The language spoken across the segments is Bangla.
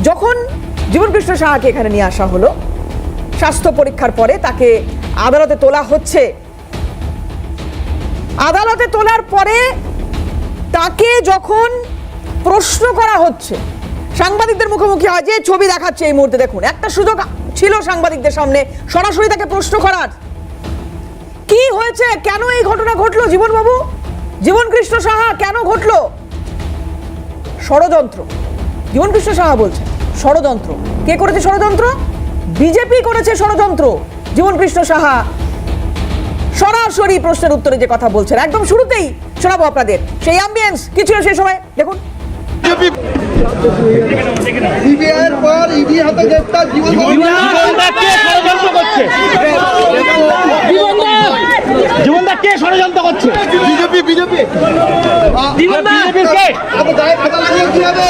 যখন জীবনকৃষ্ণ সাহাকে এখানে নিয়ে আসা হলো, স্বাস্থ্য পরীক্ষার পরে তাকে আদালতে তোলা হচ্ছে, আদালতে তোলার পরে তাকে যখন প্রশ্ন করা হচ্ছে, সাংবাদিকদের মুখোমুখি হয়, যে ছবি দেখাচ্ছে এই মুহূর্তে দেখুন, একটা সুযোগ ছিল সাংবাদিকদের সামনে সরাসরি তাকে প্রশ্ন করার। কি হয়েছে, কেন এই ঘটনা ঘটলো জীবনবাবু, জীবনকৃষ্ণ সাহা, কেন ঘটলো? ষড়যন্ত্র। জীবনকৃষ্ণ সাহা বলছেন ষড়যন্ত্র। কে করেছে ষড়যন্ত্র? বিজেপি করেছে ষড়যন্ত্র। জীবনকৃষ্ণ সাহা সরাসরি প্রশ্নের উত্তরে যে কথা বলছেন, একদম শুরুতেই শোনাবো আপনাদের সেই অ্যাম্বিয়েন্স কি ছিল সেই সময়, দেখুন। সিবিআইয়ের পর ইডি হাতে গ্রেফতার জীবনদা কে ষড়যন্ত্র করছে? জীবনদা কে ষড়যন্ত্র করছে? বিজেপি বিজেপি বিজেপির কে? আপনি গায়ে খাতা লাগিয়ে কি হবে?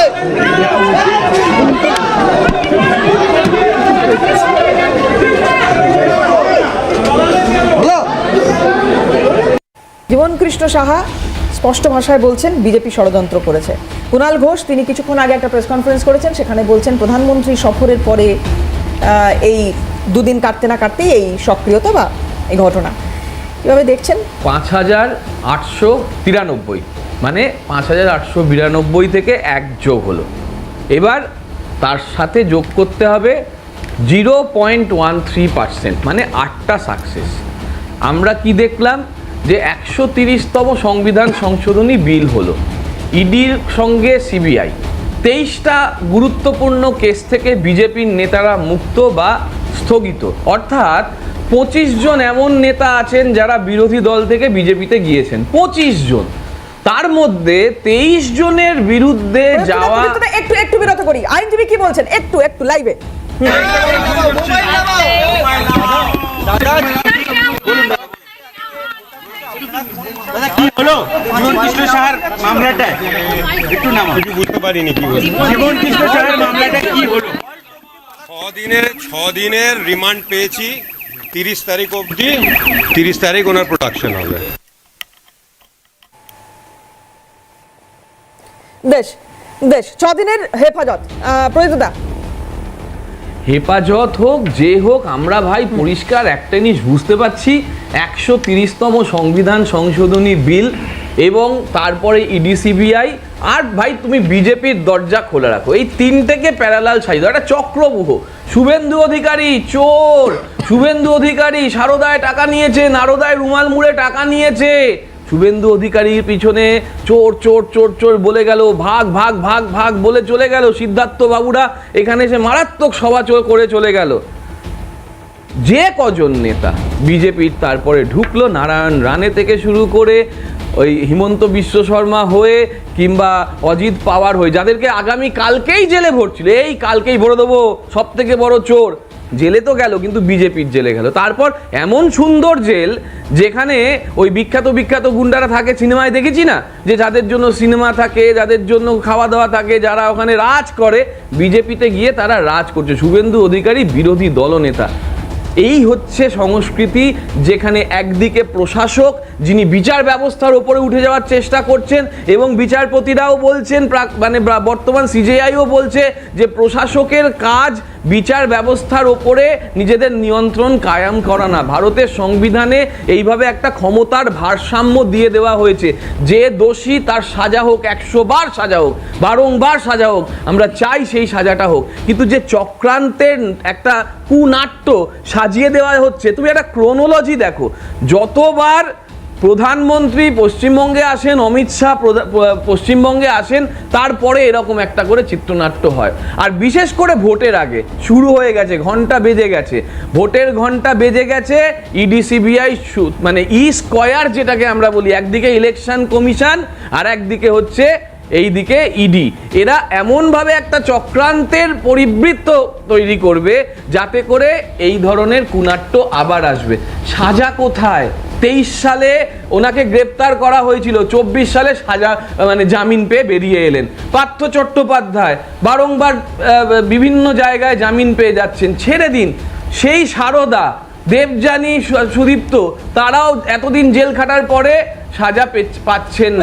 জীবনকৃষ্ণ সাহা স্পষ্ট ভাষায় বলছেন বিজেপি ষড়যন্ত্র করেছে। কুণাল ঘোষ তিনি কিছুক্ষণ আগে একটা প্রেস কনফারেন্স করেছেন, সেখানে বলছেন প্রধানমন্ত্রী সফরের পরে এই দুদিন কাটতে না কাটতেই এই সক্রিয়তা বা এই ঘটনা কীভাবে দেখছেন? 5893 মানে 5892 থেকে এক যোগ হলো। এবার তার সাথে যোগ করতে হবে 0.13%, মানে 8টা সাকসেস। আমরা কি দেখলাম যে 130তম সংবিধান সংশোধনী বিল হলো, ইডির সঙ্গে সিবিআই, 23টা গুরুত্বপূর্ণ কেস থেকে বিজেপির নেতারা মুক্ত বা স্থগিত, অর্থাৎ 25 জন এমন নেতা আছেন যারা বিরোধী দল থেকে বিজেপিতে গিয়েছেন, 25 জন। তার মধ্যে 23 জনের বিরুদ্ধে যাওয়া। একটু বিরত করি, আইনজীবী কি বলছেন একটু লাইভে। কি হলো জীবনকৃষ্ণ সাহার মামলাটা? একটু নাম বুঝতে পারিনি কি হলো জীবনকৃষ্ণ সাহার মামলাটা, কি হলো? 6 দিনের রিমান্ড পেয়েছি, 30 তারিখ অবধি। 30 তারিখ ওনার প্রোডাকশন হবে। বেশ 6 দিনের হেফাজত। প্রয়োজনতা হেফাজত হোক যে হোক, আমরা ভাই পরিষ্কার একটা জিনিস বুঝতে পারছি, 130তম সংবিধান সংশোধনী বিল এবং তারপরে ইডি সিবিআই, আর ভাই তুমি বিজেপির দরজা খোলা রাখো, এই তিনটেকে প্যারালাল সাজিয়ে একটা চক্রব্যূহ। শুভেন্দু অধিকারী চোর, শুভেন্দু অধিকারী সারদায় টাকা নিয়েছে, নারদায় রুমাল মুড়ে টাকা নিয়েছে, শুভেন্দু অধিকারীর পিছনে চোর চোর চোর চোর বলে গেল, ভাগ ভাগ ভাগ ভাগ বলে চলে গেল, সিদ্ধার্থ বাবুরা এখানে এসে মারাত্মক সভা করে চলে গেল। যে কজন নেতা বিজেপির তারপরে ঢুকলো, নারায়ণ রানে থেকে শুরু করে ওই হিমন্ত বিশ্ব শর্মা হয়ে কিংবা অজিত পাওয়ার হয়ে, যাদেরকে আগামী কালকেই জেলে ভরছিল, এই কালকেই ভরে দেবো সব থেকে বড় চোর, জেলে তো গেল কিন্তু বিজেপির জেলে গেল। তারপর এমন সুন্দর জেল যেখানে ওই বিখ্যাত গুন্ডারা থাকে, সিনেমায় দেখেছি না, যে যাদের জন্য সিনেমা থাকে, যাদের জন্য খাওয়া দাওয়া থাকে, যারা ওখানে রাজ করে, বিজেপিতে গিয়ে তারা রাজ করছে। শুভেন্দু অধিকারী বিরোধী দলনেতা। এই হচ্ছে সংস্কৃতি, যেখানে একদিকে প্রশাসক যিনি বিচার ব্যবস্থার উপরে উঠে যাওয়ার চেষ্টা করছেন, এবং বিচারপতিরাও বলছেন, মানে বর্তমান সিজেআইও বলছে যে প্রশাসকের কাজ বিচার ব্যবস্থার ওপরে নিজেদের নিয়ন্ত্রণ কায়েম করা না। ভারতের সংবিধানে এইভাবে একটা ক্ষমতার ভারসাম্য দিয়ে দেওয়া হয়েছে, যে দোষী তার সাজা হোক, 100 বার সাজা হোক, বারংবার সাজা হোক, আমরা চাই সেই সাজাটা হোক, কিন্তু যে চক্রান্তের একটা কুনাট্য সাজিয়ে দেওয়া হচ্ছে, তুমি একটা ক্রোনোলজি দেখো, যতবার প্রধানমন্ত্রী পশ্চিমবঙ্গে আসেন, অমিত শাহ পশ্চিমবঙ্গে আসেন, তারপরে এরকম একটা করে চিত্রনাট্য হয়। আর বিশেষ করে ভোটের আগে শুরু হয়ে গেছে, ঘন্টা বেজে গেছে, ভোটের ঘন্টা বেজে গেছে, ইডি সিবিআই মানে স্কয়ার যেটাকে আমরা বলি, একদিকে ইলেকশন কমিশন আর একদিকে হচ্ছে এইদিকে ইডি, এরা এমনভাবে একটা চক্রান্তের পরিবৃত্ত তৈরি করবে যাতে করে এই ধরনের কুনাট্য আবার আসবে। সাজা কোথায়? 23 সালে ওনাকে গ্রেপ্তার করা হয়েছিল, 24 সালে সাজা মানে জামিন পেয়ে বেরিয়ে এলেন। পার্থ চট্টোপাধ্যায় বারংবার বিভিন্ন জায়গায় জামিন পেয়ে যাচ্ছেন, ছেড়ে দিন। সেই সারদা, দেবযানী, সুদীপ্ত, তারাও এতদিন জেল খাটার পরে সাজা পাচ্ছেন না।